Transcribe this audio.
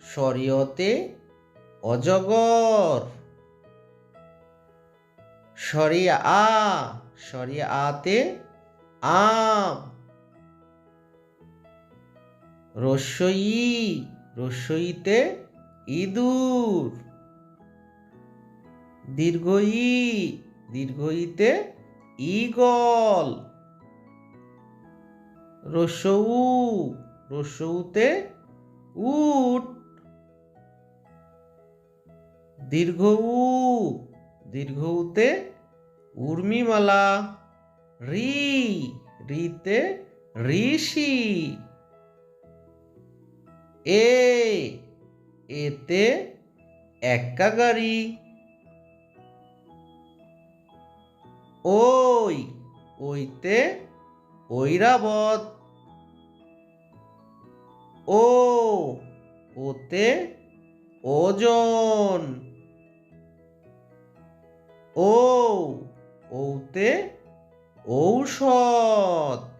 শরিয়তে অজগর। শরিয়াতে আম। রস্যইতে ইঁদুর। দীর্ঘইতে ঈগল। রস্যউতে উট। দীর্ঘউতে উর্মিমালা। রিতে ঋষি। এতে এক্কা গাড়ি। ওইতে ঐরাবত। ওতে ওজন। ওতে ঔষধ।